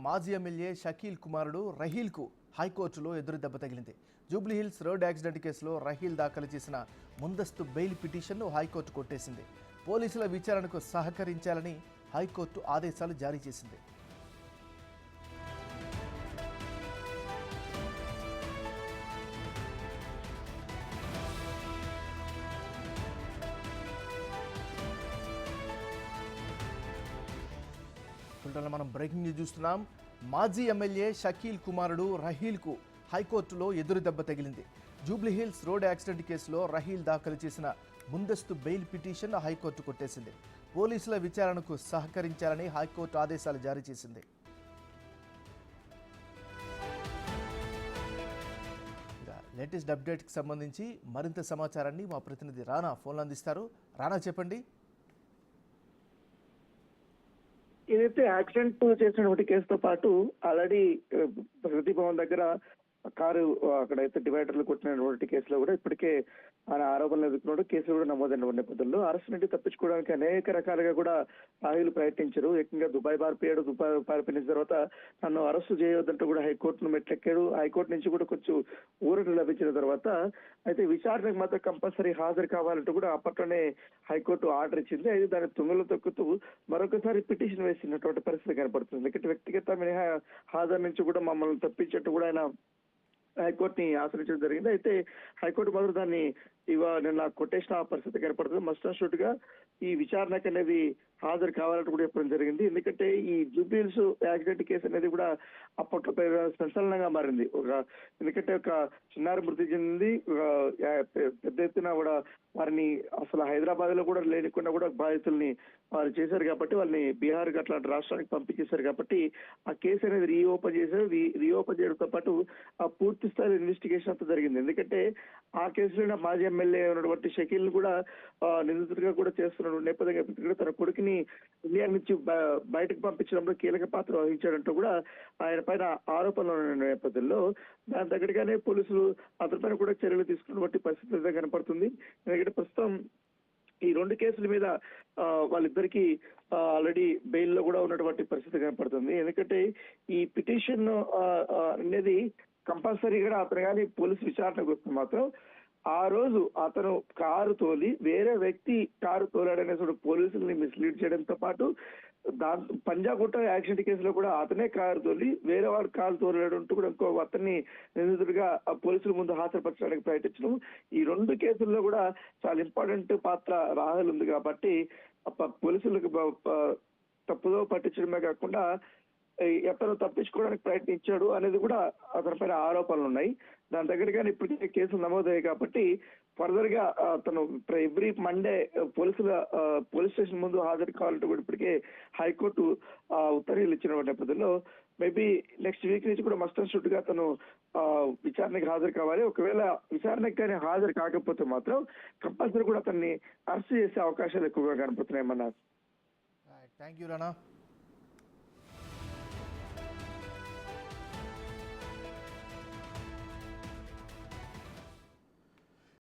మాజీ ఎమ్మెల్యే షకీల్ కుమారుడు రహీల్కు హైకోర్టులో ఎదురుదెబ్బ తగిలింది. జూబ్లీహిల్స్ రోడ్ యాక్సిడెంట్ కేసులో రహీల్ దాఖలు చేసిన ముందస్తు బెయిల్ పిటిషన్ను హైకోర్టు కొట్టేసింది. పోలీసుల విచారణకు సహకరించాలని హైకోర్టు ఆదేశాలు జారీ చేసింది. మనం బ్రేకింగ్ న్యూస్ చూస్తున్నాం. మాజీ ఎమ్మెల్యే షకీల్ కుమారుడు రహీల్కు హైకోర్టులో ఎదురుదెబ్బ తగిలింది. జూబ్లీహిల్స్ రోడ్ యాక్సిడెంట్ కేసులో రహీల్ దాఖలు చేసిన ముందస్తు బెయిల్ పిటిషన్ హైకోర్టు కొట్టేసింది. పోలీసుల విచారణకు సహకరించాలని హైకోర్టు ఆదేశాలు జారీ చేసింది. లేటెస్ట్ అప్డేట్కి సంబంధించి మరింత సమాచారాన్ని మా ప్రతినిధి రానా ఫోన్లో అందిస్తారు. రానా, చెప్పండి. ఏదైతే యాక్సిడెంట్ చేసినటువంటి కేసుతో పాటు ఆల్రెడీ ప్రగతి భవన్ దగ్గర కారు అక్కడైతే డివైడర్లు కొట్టినటువంటి కేసులో కూడా ఇప్పటికే ఆయన ఆరోపణలు ఎదుర్కొన్నాడు. కేసులు కూడా నమోదైనటువంటి నేపథ్యంలో అరెస్ట్ నుండి తప్పించుకోవడానికి అనేక రకాలుగా కూడా రాహుల్ ప్రయత్నించారు. ఏకంగా దుబాయ్ పారిపోయాడు. దుబాయ్ పారిపోయిన తర్వాత నన్ను అరెస్టు చేయవద్దంటూ కూడా హైకోర్టును మెట్లెక్కాడు. హైకోర్టు నుంచి కూడా కొంచెం ఊరట లభించిన తర్వాత అయితే విచారణకు మాత్రం కంపల్సరీ హాజరు కావాలంటూ కూడా అప్పట్లోనే హైకోర్టు ఆర్డర్ ఇచ్చింది. అయితే దాని తుంగలో తొక్కుతూ మరొకసారి పిటిషన్ వేసినటువంటి పరిస్థితి కనపడుతుంది. ఎందుకంటే వ్యక్తిగత మినహా హాజరు నుంచి కూడా మమ్మల్ని తప్పించట్టు కూడా ఆయన హైకోర్టుని ఆశ్రయించడం జరిగింది. అయితే హైకోర్టు మాత్రం దాన్ని నిన్న కొట్టేసిన పరిస్థితి కనపడుతుంది. మస్ట్ అండ్ షుడ్ గా ఈ విచారణకు అనేది హాజరు కావాలంటూ కూడా చెప్పడం జరిగింది. ఎందుకంటే ఈ జూబ్లీహిల్స్ యాక్సిడెంట్ కేసు అనేది కూడా అప్పట్లో సంచలనంగా మారింది. ఎందుకంటే ఒక చిన్నారి మృతి చెందింది. పెద్ద ఎత్తున కూడా వారిని అసలు హైదరాబాద్ లో కూడా లేనికుండా కూడా బాధితుల్ని వారు చేశారు కాబట్టి వాళ్ళని బీహార్ అట్లాంటి రాష్ట్రానికి పంపించేశారు కాబట్టి ఆ కేసు అనేది రీఓపెన్ చేశారు. రీఓపెన్ చేయడంతో పాటు ఆ పూర్తి స్థాయి ఇన్వెస్టిగేషన్ అంతా జరిగింది. ఎందుకంటే ఆ కేసులో మాజీ ఎమ్మెల్యే ఉన్నటువంటి షకీల్ కూడా నిందితుడిగా కూడా చేస్తున్న నేపథ్యంగా తన కొడుకుని ఇండియా నుంచి బయటకు పంపించడంలో కీలక పాత్ర వహించాడంటూ కూడా ఆయన పైన ఆరోపణలు ఉన్న నేపథ్యంలో దాని తగ్గట్టుగానే పోలీసులు అతనిపైన కూడా చర్యలు తీసుకున్నటువంటి పరిస్థితి కనపడుతుంది. ఎందుకంటే ప్రస్తుతం ఈ రెండు కేసుల మీద వాళ్ళిద్దరికి ఆల్రెడీ బెయిల్లో కూడా ఉన్నటువంటి పరిస్థితి కనపడుతుంది. ఎందుకంటే ఈ పిటిషన్ అనేది కంపల్సరీగా అతను కానీ పోలీసు విచారణకు వస్తే మాత్రం ఆ రోజు అతను కారు తోలి వేరే వ్యక్తి కారు తోలాడనే పోలీసుల్ని మిస్లీడ్ చేయడంతో పాటు పంజాగుట్ట యాక్సిడెంట్ కేసులో కూడా అతనే కారు తోలి వేరే వాడు కారు తోలాడంటూ కూడా ఇంకో అతన్ని నిందితుడిగా పోలీసుల ముందు హాజరుపరచడానికి ప్రయత్నించడం. ఈ రెండు కేసుల్లో కూడా చాలా ఇంపార్టెంట్ పాత్ర రాహుల్ ఉంది కాబట్టి పోలీసులకు తప్పుదో పట్టించడమే కాకుండా ఎతను తప్పించుకోవడానికి ప్రయత్నించాడు అనేది కూడా అతని పైన ఆరోపణలు ఉన్నాయి. దాని దగ్గరగానే ఇప్పటికే కేసులు నమోదయ్యాయి కాబట్టి ఫర్దర్ గా అతను ఎవ్రీ మండే పోలీస్ స్టేషన్ ముందు హాజరు కావాలంటే కూడా ఇప్పటికే హైకోర్టు ఉత్తర్వులు ఇచ్చిన నేపథ్యంలో మేబీ నెక్స్ట్ వీక్ నుంచి కూడా మస్ట్ అండ్ షుడ్ గా అతను విచారణకు హాజరు కావాలి. ఒకవేళ విచారణకు కానీ హాజరు కాకపోతే మాత్రం కంపల్సరీ కూడా అతన్ని అరెస్ట్ చేసే అవకాశాలు ఎక్కువగా కనపడుతున్నాయి. Thank you Rana.